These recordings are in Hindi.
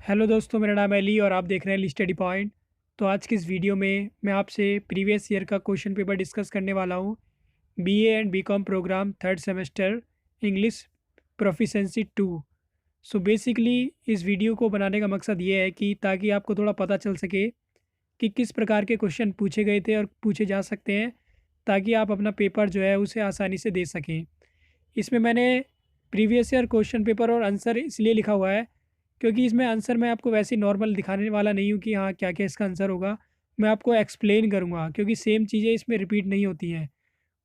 हेलो दोस्तों, मेरा नाम है अली और आप देख रहे हैं स्टडी पॉइंट। तो आज की इस वीडियो में मैं आपसे प्रीवियस ईयर का क्वेश्चन पेपर डिस्कस करने वाला हूँ। BA and BCom programme third semester, English proficiency 2। So basically इस वीडियो को बनाने का मकसद ये है कि ताकि आपको थोड़ा पता चल सके कि किस प्रकार के क्वेश्चन पूछे गए थे और पूछे जा सकते हैं, ताकि आप अपना पेपर जो है उसे आसानी से दे सकें। इसमें मैंने प्रीवियस ईयर क्वेश्चन पेपर और आंसर इसलिए लिखा हुआ है क्योंकि इसमें आंसर मैं आपको वैसे नॉर्मल दिखाने वाला नहीं हूँ कि हाँ क्या क्या इसका आंसर होगा। मैं आपको एक्सप्लेन करूँगा क्योंकि सेम चीज़ें इसमें रिपीट नहीं होती हैं।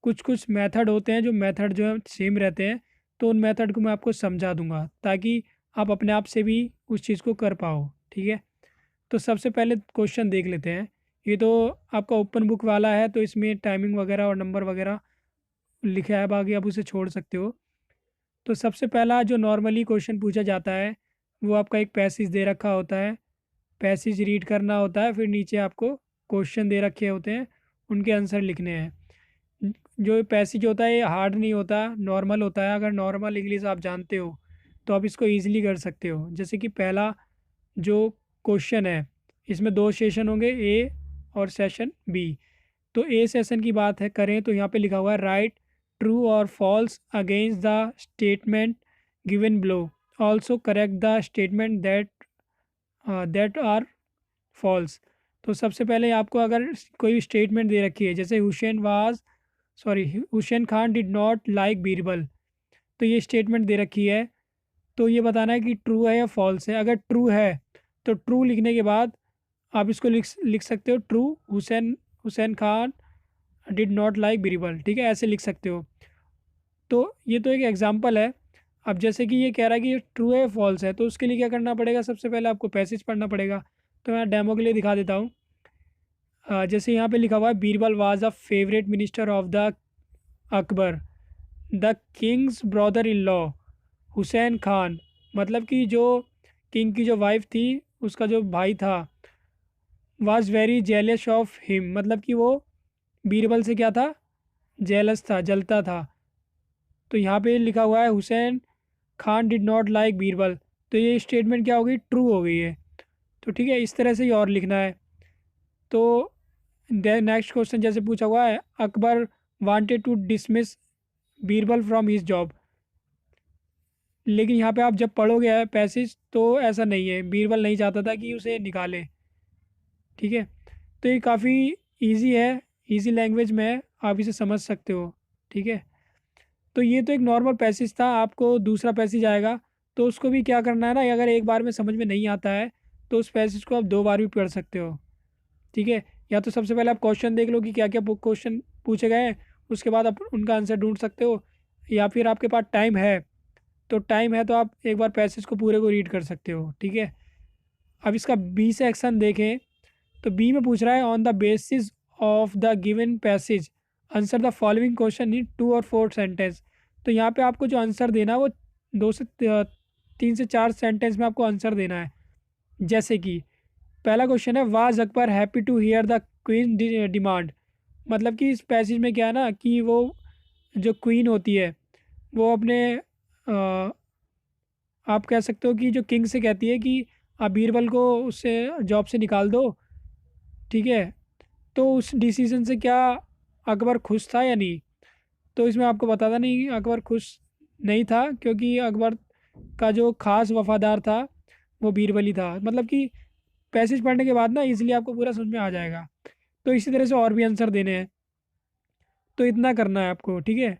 कुछ कुछ मेथड होते हैं, जो मेथड जो है सेम रहते हैं। तो उन मेथड को मैं आपको समझा दूंगा ताकि आप अपने आप से भी उस चीज़ को कर पाओ। ठीक है, तो सबसे पहले क्वेश्चन देख लेते हैं। ये तो आपका ओपन बुक वाला है, तो इसमें टाइमिंग वगैरह और नंबर वगैरह लिखा है, बाकी आप उसे छोड़ सकते हो। तो सबसे पहला जो नॉर्मली क्वेश्चन पूछा जाता है वो आपका एक पैसेज दे रखा होता है। पैसेज रीड करना होता है, फिर नीचे आपको क्वेश्चन दे रखे होते हैं, उनके आंसर लिखने हैं। जो पैसेज होता है ये हार्ड नहीं होता, नॉर्मल होता है। अगर नॉर्मल इंग्लिश आप जानते हो तो आप इसको ईजिली कर सकते हो। जैसे कि पहला जो क्वेश्चन है, इसमें दो सेशन होंगे, ए और सेशन बी। तो ए सेशन की बात है करें तो यहाँ पे लिखा हुआ है राइट ट्रू और false against the statement given below, also correct the statement that are false. तो सबसे पहले आपको अगर कोई स्टेटमेंट दे रखी है, जैसे Hussain Khan did not like Birbal, तो ये स्टेटमेंट दे रखी है। तो ये बताना है कि ट्रू है या फॉल्स है। अगर ट्रू है तो ट्रू लिखने के बाद आप इसको लिख लिख सकते हो, true Hussain Hussain Khan did not like Birbal. ठीक है, ऐसे लिख सकते हो। तो ये तो एक एग्जांपल है। अब जैसे कि ये कह रहा है कि ट्रू है फॉल्स है, तो उसके लिए क्या करना पड़ेगा, सबसे पहले आपको पैसेज पढ़ना पड़ेगा। तो मैं डेमो के लिए दिखा देता हूँ। जैसे यहाँ पे लिखा हुआ है Birbal was a favourite minister of the Akbar, the Kings brother in law Hussain Khan. मतलब कि जो किंग की जो वाइफ थी, उसका जो भाई था, was very jealous of him, मतलब कि वो बीरबल से क्या था, जेलस था, जलता था। तो यहाँ पे लिखा हुआ है Hussain Khan did not like Birbal, तो ये स्टेटमेंट क्या हो गई, ट्रू हो गई है। तो ठीक है, इस तरह से ही और लिखना है। तो नेक्स्ट क्वेश्चन जैसे पूछा हुआ है, Akbar wanted to dismiss Birbal from his job. लेकिन यहाँ पे आप जब पढ़ोगे पैसेज तो ऐसा नहीं है, बीरबल नहीं चाहता था कि उसे निकाले। ठीक है, तो ये काफ़ी इजी है, इजी लैंग्वेज में है, आप इसे समझ सकते हो। ठीक है, तो ये तो एक नॉर्मल पैसेज था। आपको दूसरा पैसेज आएगा तो उसको भी क्या करना है ना, अगर एक बार में समझ में नहीं आता है तो उस पैसेज को आप दो बार भी पढ़ सकते हो। ठीक है, या तो सबसे पहले आप क्वेश्चन देख लो कि क्या क्या क्वेश्चन पूछे गए हैं, उसके बाद आप उनका आंसर ढूंढ सकते हो। या फिर आपके पास टाइम है तो आप एक बार पैसेज को पूरे को रीड कर सकते हो। ठीक है, अब इसका बी सेक्शन देखें तो बी में पूछ रहा है on the basis of the given passage answer the following question in 2 और 4 सेंटेंस। तो यहाँ पे आपको जो आंसर देना है वो 2 से 3 से 4 सेंटेंस में आपको आंसर देना है। जैसे कि पहला क्वेश्चन है, was Akbar happy to hear the queen demand. मतलब कि इस पैसेज में क्या है ना कि वो जो क्वीन होती है वो अपने आप कह सकते हो कि जो किंग से कहती है कि आप बीरबल को उससे जॉब से निकाल दो। ठीक है, तो उस डिसीजन से क्या अकबर खुश था या नहीं। तो इसमें आपको बताता नहीं, अकबर खुश नहीं था क्योंकि अकबर का जो खास वफादार था वो बीरबल ही था। मतलब कि पैसेज पढ़ने के बाद ना इजीली आपको पूरा समझ में आ जाएगा। तो इसी तरह से और भी आंसर देने हैं, तो इतना करना है आपको। ठीक है,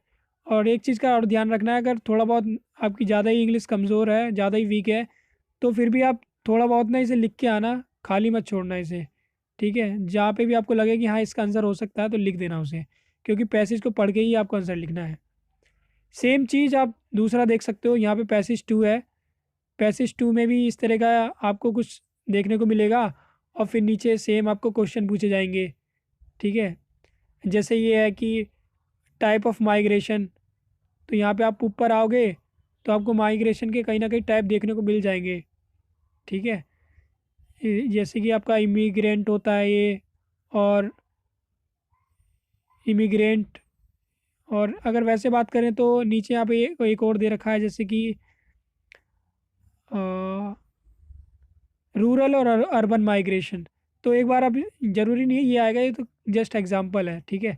और एक चीज़ का और ध्यान रखना है, अगर थोड़ा बहुत आपकी ज़्यादा ही इंग्लिश कमज़ोर है, ज़्यादा ही वीक है, तो फिर भी आप थोड़ा बहुत ना इसे लिख के आना, खाली मत छोड़ना इसे। ठीक है, जहाँ पे भी आपको लगे कि हाँ इसका आंसर हो सकता है तो लिख देना उसे, क्योंकि पैसेज को पढ़ के ही आपको आंसर लिखना है। सेम चीज़ आप दूसरा देख सकते हो, यहाँ पे पैसेज 2 है। पैसेज 2 में भी इस तरह का आपको कुछ देखने को मिलेगा, और फिर नीचे सेम आपको क्वेश्चन पूछे जाएंगे। ठीक है, जैसे ये है कि टाइप ऑफ माइग्रेशन, तो यहाँ पे आप ऊपर आओगे तो आपको माइग्रेशन के कहीं ना कहीं टाइप देखने को मिल जाएंगे। ठीक है, जैसे कि आपका इमिग्रेंट होता है ये, और इमिग्रेंट। और अगर वैसे बात करें तो नीचे यहाँ पे एक और दे रखा है, जैसे कि रूरल और अर्बन माइग्रेशन। तो एक बार अब ज़रूरी नहीं है ये आएगा, ये तो जस्ट एग्जांपल है, ठीक है।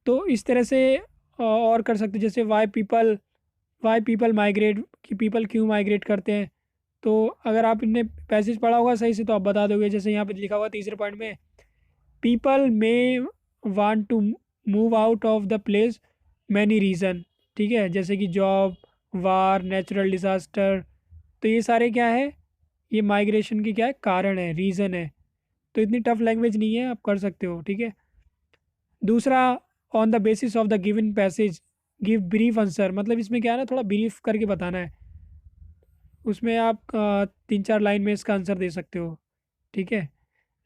तो इस तरह से और कर सकते हैं, जैसे वाई पीपल माइग्रेट, कि पीपल क्यों माइग्रेट करते हैं। तो अगर आप इनने पैसेज पढ़ा होगा सही से तो आप बता दोगे। जैसे यहाँ पे लिखा हुआ तीसरे पॉइंट में, people may want to move out of the place many reason, ठीक है, जैसे कि जॉब, वार, नेचुरल डिज़ास्टर। तो ये सारे क्या है, ये माइग्रेशन के क्या है, कारण है, रीज़न है। तो इतनी टफ लैंग्वेज नहीं है, आप कर सकते हो, ठीक है। दूसरा, on the basis of the given passage give brief answer, मतलब इसमें क्या है ना, थोड़ा ब्रीफ करके बताना है। उसमें आप 3-4 लाइन में इसका आंसर दे सकते हो, ठीक है।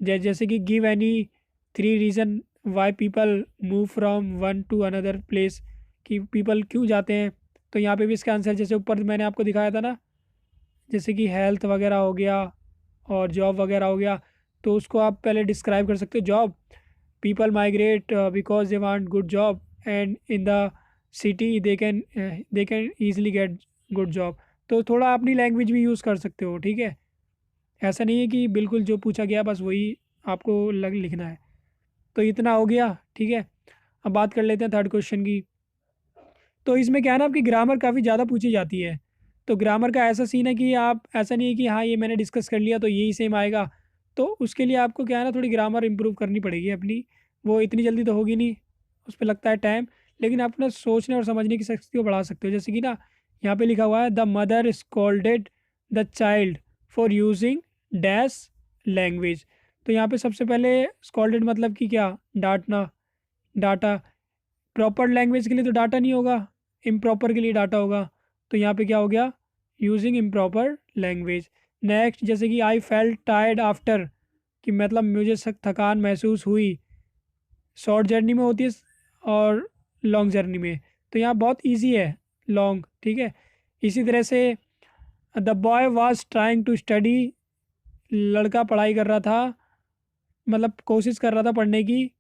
जैसे कि give any 3 reason why people move from one two another place, कि पीपल क्यों जाते हैं। तो यहाँ पे भी इसका आंसर जैसे ऊपर मैंने आपको दिखाया था ना, जैसे कि हेल्थ वगैरह हो गया और जॉब वगैरह हो गया। तो उसको आप पहले डिस्क्राइब कर सकते हो। Job, people migrate because they want good job, and in the city they can easily get good job. तो थोड़ा अपनी लैंग्वेज भी यूज़ कर सकते हो, ठीक है। ऐसा नहीं है कि बिल्कुल जो पूछा गया बस वही आपको लिखना है। तो इतना हो गया, ठीक है। अब बात कर लेते हैं थर्ड क्वेश्चन की। तो इसमें क्या है ना, आपकी ग्रामर काफ़ी ज़्यादा पूछी जाती है। तो ग्रामर का ऐसा सीन है कि आप, ऐसा नहीं है कि हाँ ये मैंने डिस्कस कर लिया तो यही सेम आएगा। तो उसके लिए आपको क्या है ना, थोड़ी ग्रामर इंप्रूव करनी पड़ेगी अपनी। वो इतनी जल्दी तो होगी नहीं, उस पर लगता है टाइम। लेकिन आप अपना सोचने और समझने की शक्ति को बढ़ा सकते हो। जैसे कि ना, यहाँ पे लिखा हुआ है, the mother scolded the child for using dash language. तो यहाँ पे सबसे पहले स्कॉल्डेड मतलब कि क्या, डांटना, डाटा। प्रॉपर लैंग्वेज के लिए तो डाटा नहीं होगा, इम्प्रॉपर के लिए डाटा होगा। तो यहाँ पे क्या हो गया, यूजिंग इम्प्रॉपर लैंग्वेज। नेक्स्ट, जैसे कि आई फेल्ट टायर्ड आफ्टर, कि मतलब मुझे थकान महसूस हुई। शॉर्ट जर्नी में होती है और लॉन्ग जर्नी में। तो यहाँ बहुत इजी है, लॉन्ग, ठीक है। इसी तरह से the boy was trying to study, लड़का पढ़ाई कर रहा था, मतलब कोशिश कर रहा था पढ़ने की।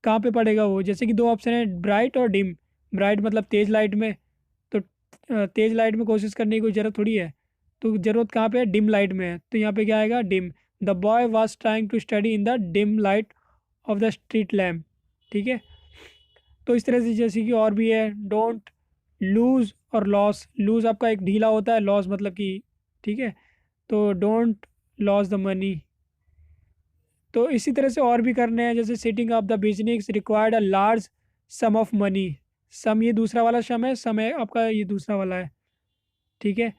कहाँ पे पढ़ेगा वो, जैसे कि दो ऑप्शन है, ब्राइट और डिम। ब्राइट मतलब तेज लाइट में। तो तेज लाइट में कोशिश करने की कोई ज़रूरत थोड़ी है। तो ज़रूरत कहाँ पे है, डिम लाइट में है। तो यहाँ पे क्या आएगा, dim. The boy was trying to study in the dim light of the street lamp, ठीक है। तो इस तरह से जैसे कि और भी है, डोंट लूज और लॉस। लूज आपका एक ढीला होता है, लॉस मतलब कि, ठीक है। तो डोंट लॉस द मनी। तो इसी तरह से और भी करने हैं, जैसे setting up the business required a large sum of money. सम ये दूसरा वाला सम है, समय आपका ये दूसरा वाला है, ठीक है।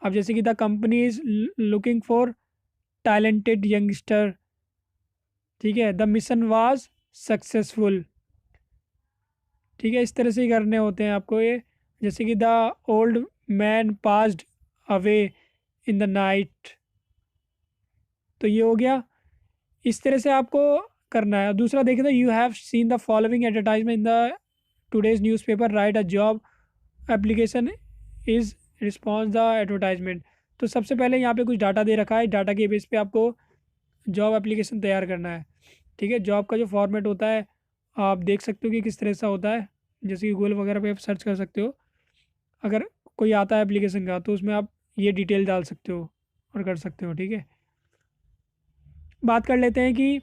अब जैसे कि the company is looking for talented youngster, ठीक है। द मिशन वाज सक्सेसफुल, ठीक है। इस तरह से ही करने होते हैं आपको ये। जैसे कि the old man passed away in the night. तो ये हो गया। इस तरह से आपको करना है। दूसरा देखें तो, you have seen the following advertisement in the today's newspaper, right a job application is response the advertisement. तो सबसे पहले यहाँ पे कुछ डाटा दे रखा है, डाटा के बेस पे आपको जॉब एप्लीकेशन तैयार करना है, ठीक है। जॉब का जो फॉर्मेट होता है आप देख सकते हो कि किस तरह से होता है। जैसे कि गूगल वगैरह पे आप सर्च कर सकते हो। अगर कोई आता है एप्लीकेशन का तो उसमें आप ये डिटेल डाल सकते हो और कर सकते हो, ठीक है। बात कर लेते हैं कि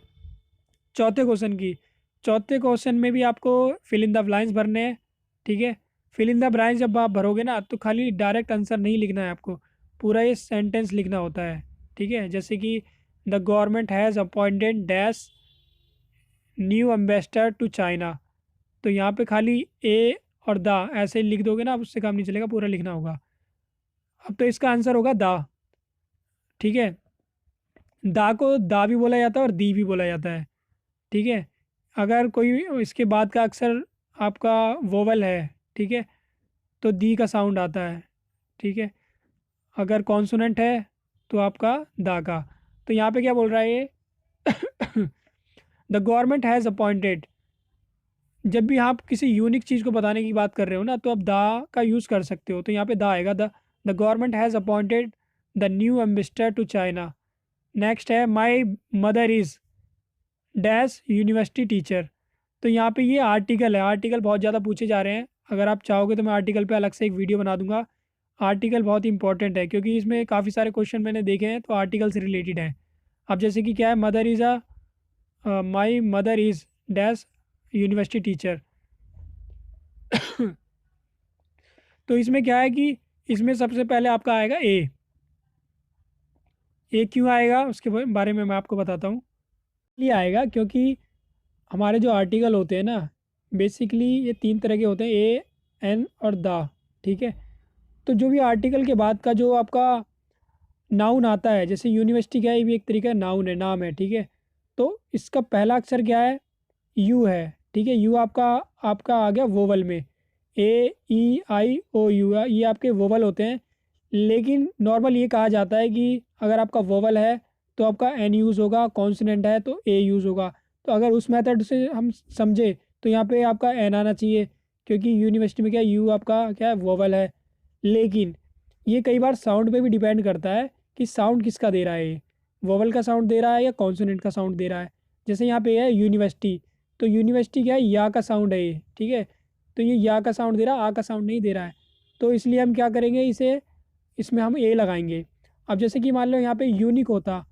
चौथे क्वेश्चन की। चौथे क्वेश्चन में भी आपको फिल इन द ब्लैंक्स भरने हैं, ठीक है। फिल इन द ब्लैंक्स जब आप भरोगे ना, तो खाली डायरेक्ट आंसर नहीं लिखना है आपको, पूरा ये सेंटेंस लिखना होता है, ठीक है। जैसे कि the government has appointed dash new ambassador to China. तो यहाँ पे खाली ए और द ऐसे ही लिख दोगे ना, अब उससे काम नहीं चलेगा, पूरा लिखना होगा। अब तो इसका आंसर होगा द, ठीक है। दा को दा भी बोला जाता है और दी भी बोला जाता है, ठीक है। अगर कोई इसके बाद का अक्षर आपका वोवल है, ठीक है, तो दी का साउंड आता है, ठीक है। अगर कॉन्सोनेंट है तो आपका दा का। तो यहाँ पे क्या बोल रहा है ये, द गवर्नमेंट हैज़ अपॉइंटेड। जब भी आप किसी यूनिक चीज़ को बताने की बात कर रहे हो ना, तो आप दा का यूज़ कर सकते हो। तो यहाँ पे दा आएगा, the government has appointed the new ambassador to China. Next है, my mother is dash university teacher. तो यहाँ पे ये आर्टिकल है, आर्टिकल बहुत ज़्यादा पूछे जा रहे हैं। अगर आप चाहोगे तो मैं आर्टिकल पे अलग से एक वीडियो बना दूंगा, आर्टिकल बहुत इंपॉर्टेंट है, क्योंकि इसमें काफ़ी सारे क्वेश्चन मैंने देखे हैं तो आर्टिकल से रिलेटेड है। अब जैसे कि क्या है, mother is my mother is dash university teacher. तो इसमें क्या है कि इसमें सबसे पहले आपका आएगा ए क्यों आएगा उसके बारे में मैं आपको बताता हूँ। ये आएगा क्योंकि हमारे जो आर्टिकल होते हैं ना, बेसिकली ये 3 तरह के होते हैं, ए, एन और द। ठीक है, तो जो भी आर्टिकल के बाद का जो आपका नाउन आता है, जैसे यूनिवर्सिटी क्या है, ये भी एक तरीका नाउन है, नाम है। ठीक है, तो इसका पहला अक्षर क्या है, यू है। ठीक है, यू आपका आपका आ गया वोवल में, A E I O U, ये आपके वोवल होते हैं। लेकिन नॉर्मल ये कहा जाता है कि अगर आपका वोवल है तो आपका एन यूज़ होगा, कॉन्सोनेंट है तो ए यूज़ होगा। तो अगर उस मेथड से हम समझे तो यहाँ पे आपका एन आना चाहिए, क्योंकि यूनिवर्सिटी में क्या यू आपका क्या है, वोवल है। लेकिन ये कई बार साउंड पे भी डिपेंड करता है कि साउंड किसका दे रहा है, ये वोवल का साउंड दे रहा है या कॉन्सोनेंट का साउंड दे रहा है। जैसे यहाँ पे है यूनिवर्सिटी, तो यूनिवर्सिटी क्या है, या का साउंड है ये। ठीक है, तो ये या का साउंड दे रहा है, आ का साउंड नहीं दे रहा है। तो इसलिए हम क्या करेंगे, इसे इसमें हम ए लगाएंगे। अब जैसे कि मान लो यहाँ पे यूनिक होता,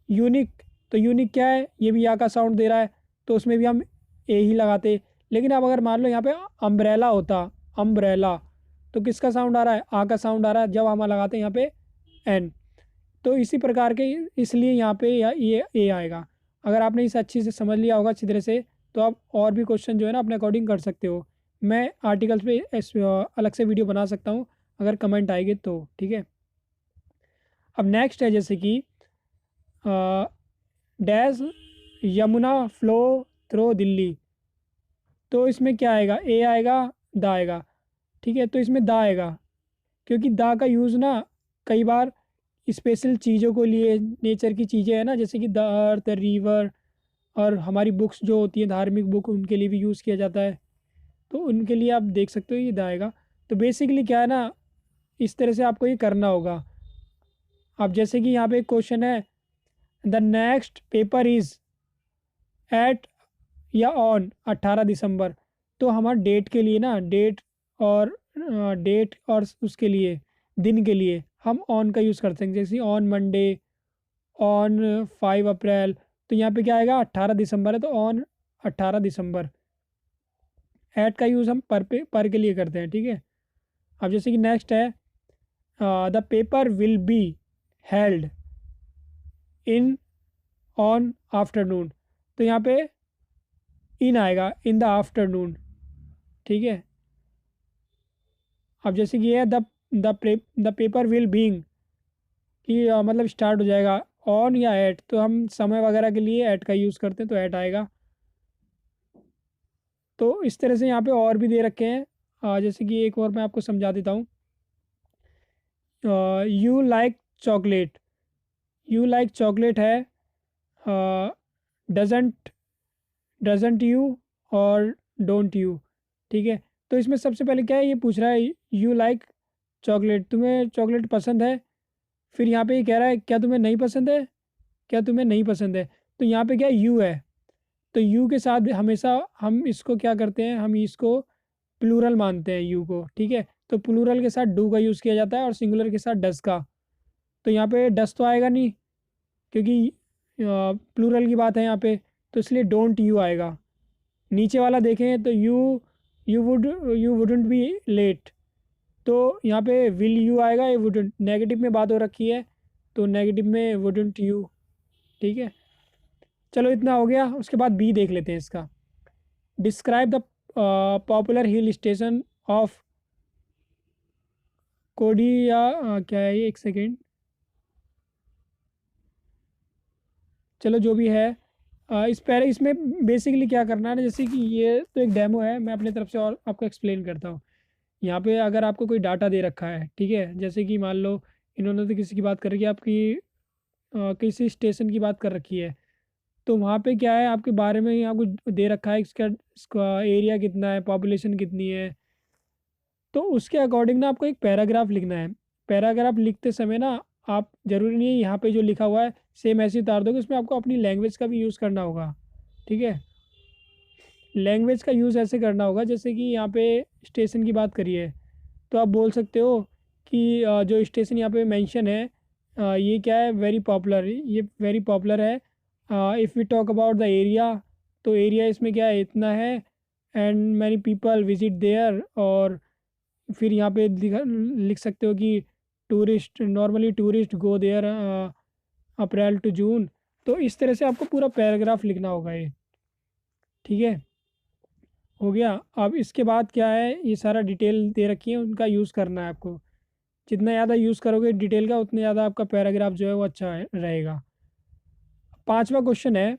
यूनिक, तो यूनिक क्या है, ये भी या का साउंड दे रहा है, तो उसमें भी हम ए ही लगाते। लेकिन अब अगर मान लो यहाँ पे अम्ब्रेला होता, अम्ब्रेला, तो किसका साउंड आ रहा है, आ का साउंड आ रहा है, जब हम लगाते हैं यहाँ पे एन। तो इसी प्रकार के, इसलिए यहाँ पे ये ए आएगा। अगर आपने इसे अच्छी से समझ लिया होगा अच्छी तरह से, तो आप और भी क्वेश्चन जो है ना अपने अकॉर्डिंग कर सकते हो। मैं आर्टिकल्स पे अलग से वीडियो बना सकता हूँ अगर कमेंट आएगी तो। ठीक है, अब नेक्स्ट है जैसे कि dash Yamuna flow through Delhi. तो इसमें क्या आएगा, ए आएगा, द आएगा। ठीक है, तो इसमें द आएगा क्योंकि द का यूज़ ना कई बार स्पेशल चीज़ों को लिए, नेचर की चीज़ें हैं ना, जैसे कि द अर्थ, रिवर, और हमारी बुक्स जो होती हैं धार्मिक बुक, उनके लिए भी यूज़ किया जाता है। तो उनके लिए आप देख सकते हो ये द आएगा। तो बेसिकली क्या है ना, इस तरह से आपको ये करना होगा। अब जैसे कि यहाँ पे एक क्वेश्चन है, the next paper is at or on 18 December. तो हमारा डेट के लिए ना, और डेट और उसके लिए दिन के लिए हम ऑन का यूज़ करते हैं, जैसे ऑन मंडे, ऑन 5 अप्रैल। तो यहाँ पे क्या आएगा, 18 दिसंबर है तो ऑन 18 दिसंबर। ऐट का यूज़ हम पर के लिए करते हैं। ठीक है, अब जैसे कि नेक्स्ट है, the paper will be held in on afternoon. तो यहाँ पे इन आएगा, इन द आफ्टरनून। ठीक है, अब जैसे कि ये है द पेपर विल बीइंग, कि मतलब स्टार्ट हो जाएगा ऑन या एट, तो हम समय वगैरह के लिए एट का यूज़ करते हैं तो एट आएगा। तो इस तरह से यहाँ पे और भी दे रखे हैं, जैसे कि एक और मैं आपको समझा देता हूँ। You like chocolate, you like chocolate है, डजेंट डजेंट यू और डोंट यू। ठीक है, तो इसमें सबसे पहले क्या है, ये पूछ रहा है यू लाइक चॉकलेट, तुम्हें चॉकलेट पसंद है। फिर यहाँ पे ये कह रहा है क्या तुम्हें नहीं पसंद है, क्या तुम्हें नहीं पसंद है। तो यहाँ पे क्या यू है, तो यू के साथ हमेशा हम इसको क्या करते हैं, हम इसको प्लूरल मानते हैं यू को। ठीक है, तो प्लूरल के साथ डू का यूज़ किया जाता है और सिंगुलर के साथ डस का। तो यहाँ पे डस तो आएगा नहीं, क्योंकि प्लूरल की बात है यहाँ पे, तो इसलिए डोंट यू आएगा। नीचे वाला देखें तो यू वुडंट बी लेट, तो यहाँ पे विल यू आएगा, ये वुडंट नेगेटिव में बात हो रखी है, तो नेगेटिव में वुडंट यू। ठीक है, चलो इतना हो गया। उसके बाद बी देख लेते हैं इसका, describe the popular hill station of Kodia, क्या है ये, एक सेकेंड, चलो जो भी है। इसमें बेसिकली क्या करना है ना, जैसे कि ये तो एक डेमो है, मैं अपनी तरफ से और आपको एक्सप्लेन करता हूँ। यहाँ पे अगर आपको कोई डाटा दे रखा है, ठीक है, जैसे कि मान लो इन्होंने तो किसी की बात कर रखी है, आपकी किसी स्टेशन की बात कर रखी है, तो वहाँ पे क्या है, आपके बारे में ही आपको दे रखा है, इसका एरिया कितना है, पॉपुलेशन कितनी है। तो उसके अकॉर्डिंग ना आपको एक पैराग्राफ लिखना है। पैराग्राफ लिखते समय ना, आप ज़रूरी नहीं है यहाँ पे जो लिखा हुआ है सेम ऐसे ही उतार दोगे, उसमें आपको अपनी लैंग्वेज का भी यूज़ करना होगा। ठीक है, लैंग्वेज का यूज़ ऐसे करना होगा, जैसे कि यहाँ पे स्टेशन की बात करिए, तो आप बोल सकते हो कि जो स्टेशन यहाँ पे मेंशन है ये क्या है, वेरी पॉपुलर, ये वेरी पॉपुलर है। If we talk about the area, तो एरिया इसमें क्या है, इतना है, and many people visit there. और फिर यहाँ पे लिख सकते हो कि tourist, normally tourist go there April to June. तो इस तरह से आपको पूरा पैराग्राफ लिखना होगा ये, ठीक है। हो गया। अब इसके बाद क्या है, ये सारा डिटेल दे रखी है, उनका यूज़ करना है आपको। जितना ज़्यादा यूज़ करोगे डिटेल का, उतने ज़्यादा आपका पैराग्राफ जो है वो अच्छा रहेगा। पांचवा क्वेश्चन है,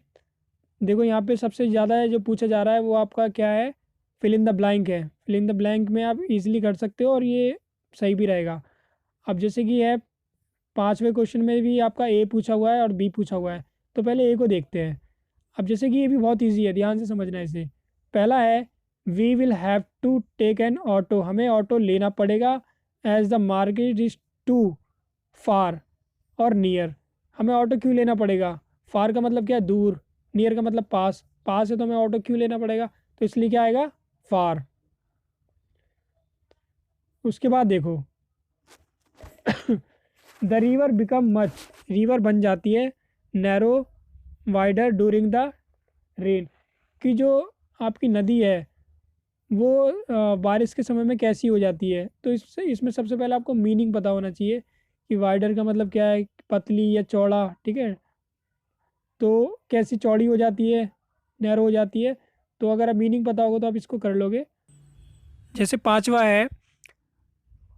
देखो यहाँ पे सबसे ज़्यादा है जो पूछा जा रहा है वो आपका क्या है, फिल इन द ब्लैंक है। फिल इन द ब्लैंक में आप इजीली कर सकते हो और ये सही भी रहेगा। अब जैसे कि है, पांचवें क्वेश्चन में भी आपका ए पूछा हुआ है और बी पूछा हुआ है, तो पहले ए को देखते हैं। अब जैसे कि ये भी बहुत ईजी है, ध्यान से समझना है इसे। पहला है, we will have to take an auto, हमें ऑटो लेना पड़ेगा, as the market is too far और नियर। हमें ऑटो क्यों लेना पड़ेगा, फार का मतलब क्या है, दूर, नियर का मतलब पास, पास है तो हमें ऑटो क्यों लेना पड़ेगा, तो इसलिए क्या आएगा, फार। उसके बाद देखो the river become much, river बन जाती है, narrow wider during the rain, कि जो आपकी नदी है वो बारिश के समय में कैसी हो जाती है। तो इसमें सबसे पहले आपको मीनिंग पता होना चाहिए कि वाइडर का मतलब क्या है, पतली या चौड़ा, ठीक है। तो कैसी चौड़ी हो जाती है, नैरो हो जाती है। तो अगर आप मीनिंग पता होगा तो आप इसको कर लोगे। जैसे पांचवा है,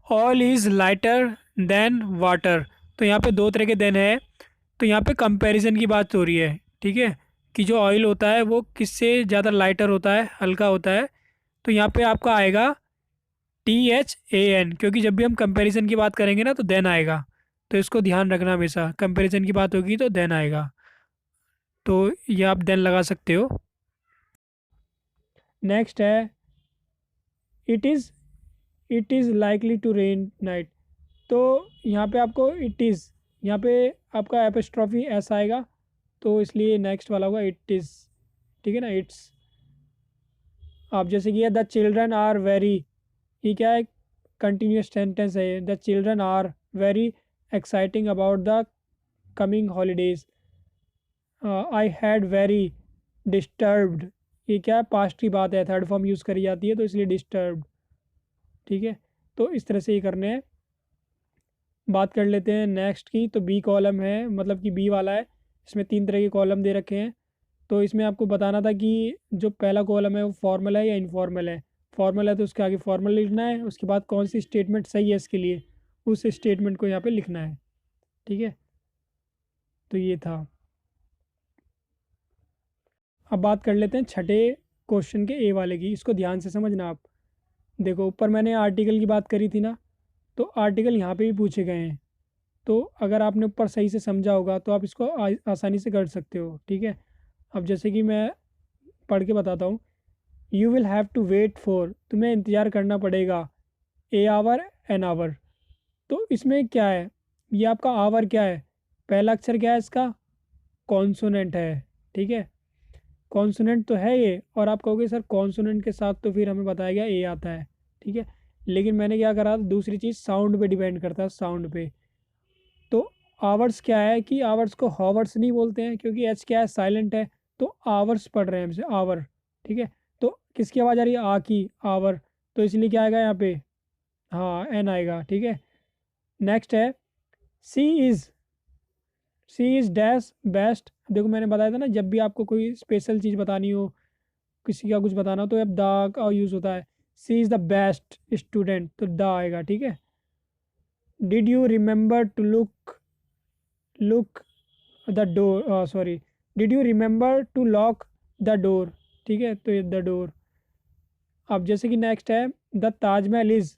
all is lighter than water, तो यहाँ पे दो तरह के देन है। तो यहाँ पे कंपैरिजन की बात हो रही है, ठीक है, कि जो ऑयल होता है वो किससे ज़्यादा लाइटर होता है, हल्का होता है। तो यहाँ पे आपका आएगा THAN, क्योंकि जब भी हम कंपैरिजन की बात करेंगे ना तो देन आएगा। तो इसको ध्यान रखना, हमेशा कंपैरिजन की बात होगी तो देन आएगा। तो ये आप देन लगा सकते हो। नेक्स्ट है, it is likely to rain night. तो यहाँ पे आपको इट इज़, यहाँ पे आपका एपिस्ट्रॉफी ऐसा आएगा, तो इसलिए नेक्स्ट वाला होगा इट इज़, ठीक है ना, इट्स। आप जैसे कि द चिल्ड्रन आर वेरी, ये क्या है, कंटिन्यूस सेंटेंस है, the children are very exciting about the coming holidays. I had very disturbed, ये क्या है, पास्ट की बात है, थर्ड फॉर्म यूज़ करी जाती है तो इसलिए डिस्टर्ब्ड, ठीक है। तो इस तरह से ये करने हैं। बात कर लेते हैं नेक्स्ट की। तो बी कॉलम है, मतलब कि बी वाला है, इसमें तीन तरह के कॉलम दे रखे हैं। तो इसमें आपको बताना था कि जो पहला कॉलम है वो फॉर्मल है या इनफॉर्मल है। फॉर्मल है तो उसके आगे फॉर्मल लिखना है, उसके बाद कौन सी स्टेटमेंट सही है इसके लिए, उस स्टेटमेंट को यहाँ पे लिखना है, ठीक है। तो ये था। अब बात कर लेते हैं छठे क्वेश्चन के ए वाले की, इसको ध्यान से समझना आप। देखो ऊपर मैंने आर्टिकल की बात करी थी ना, तो आर्टिकल यहाँ पे भी पूछे गए हैं। तो अगर आपने ऊपर सही से समझा होगा तो आप इसको आसानी से कर सकते हो, ठीक है। अब जैसे कि मैं पढ़ के बताता हूँ, you will have to wait for, तुम्हें इंतज़ार करना पड़ेगा, ए आवर एन आवर। तो इसमें क्या है, ये आपका आवर क्या है, पहला अक्षर क्या है इसका, कॉन्सोनेंट है, ठीक है। कॉन्सोनेंट तो है ये, और आप कहोगे सर कॉन्सोनेंट के साथ तो फिर हमें बताया गया ए आता है, ठीक है। लेकिन मैंने क्या करा, दूसरी चीज़ साउंड पे डिपेंड करता है, साउंड पे। तो आवर्स क्या है कि आवर्स को हॉवर्स नहीं बोलते हैं, क्योंकि एच क्या है, साइलेंट है। तो आवर्स पढ़ रहे हैं हमसे, आवर, ठीक है। तो किसकी आवाज़ आ रही है, आ की, आवर। तो इसलिए क्या आएगा यहाँ पे, हाँ एन आएगा, ठीक है। नेक्स्ट है, she is, she is dash best. देखो मैंने बताया था ना, जब भी आपको कोई स्पेशल चीज़ बतानी हो, किसी का कुछ बताना हो, तो अब द का यूज़ होता है। She is the best student, तो द आएगा, ठीक है। Did you remember to look the door, sorry, did you remember to lock the door, ठीक है। तो ये द डोर। अब जैसे कि नेक्स्ट है, the Taj Mahal is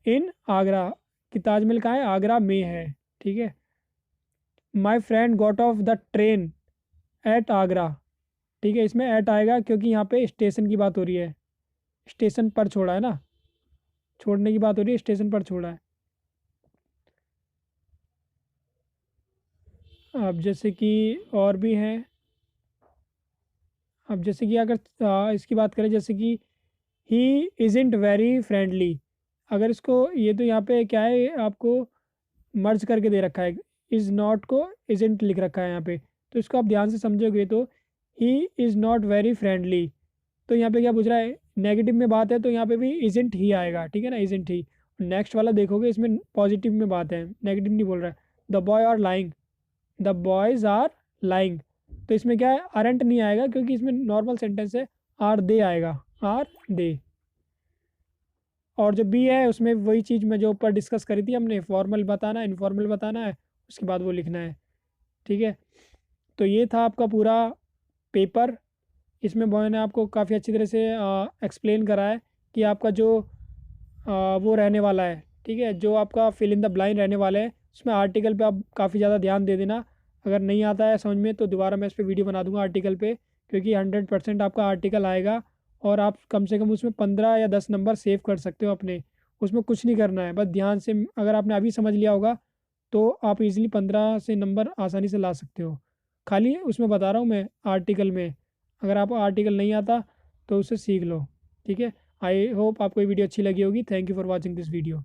in Agra, कि ताजमहल कहाँ है, आगरा में है, ठीक है। My friend got off the train eight Agra, ठीक है। इसमें एट आएगा क्योंकि यहाँ पे स्टेशन की बात हो रही है, स्टेशन पर छोड़ा है ना, छोड़ने की बात हो रही है, स्टेशन पर छोड़ा है। अब जैसे कि और भी हैं। अब जैसे कि अगर इसकी बात करें, जैसे कि ही इज़ेंट वेरी फ्रेंडली, अगर इसको ये तो यहाँ पे क्या है, आपको मर्ज करके दे रखा है, इज़ नॉट को इजेंट लिख रखा है यहाँ पे। तो इसको आप ध्यान से समझोगे तो he is not very friendly, तो यहाँ पे क्या पूछ रहा है, नेगेटिव में बात है तो यहाँ पे भी इजेंट ही आएगा, ठीक है ना, इजेंट ही। नेक्स्ट वाला देखोगे इसमें पॉजिटिव में बात है, नेगेटिव नहीं बोल रहा है। The boy are lying, the boys are lying, तो इसमें क्या है, अरेंट नहीं आएगा क्योंकि इसमें नॉर्मल सेंटेंस है, आर दे आएगा, आर दे। और जो बी है उसमें वही चीज़ मैं जो ऊपर डिस्कस करी थी हमने, फॉर्मल बताना है, इनफॉर्मल बताना है, उसके बाद वो लिखना है, ठीक है। तो ये था आपका पूरा पेपर। इसमें बॉय ने आपको काफ़ी अच्छी तरह से एक्सप्लेन करा है कि आपका जो वो रहने वाला है, ठीक है, जो आपका फिल इन द ब्लाइंड रहने वाला है, उसमें आर्टिकल पे आप काफ़ी ज़्यादा ध्यान दे देना। अगर नहीं आता है समझ में तो दोबारा मैं इस पर वीडियो बना दूंगा आर्टिकल पे, क्योंकि 100% आपका आर्टिकल आएगा। और आप कम से कम उसमें 15 या 10 नंबर सेव कर सकते हो अपने, उसमें कुछ नहीं करना है, बस ध्यान से अगर आपने अभी समझ लिया होगा तो आप इजीली 15 से नंबर आसानी से ला सकते हो। खाली उसमें बता रहा हूँ मैं आर्टिकल में, अगर आपको आर्टिकल नहीं आता तो उसे सीख लो, ठीक है। आई होप आपको ये वीडियो अच्छी लगी होगी। Thank you for watching this video.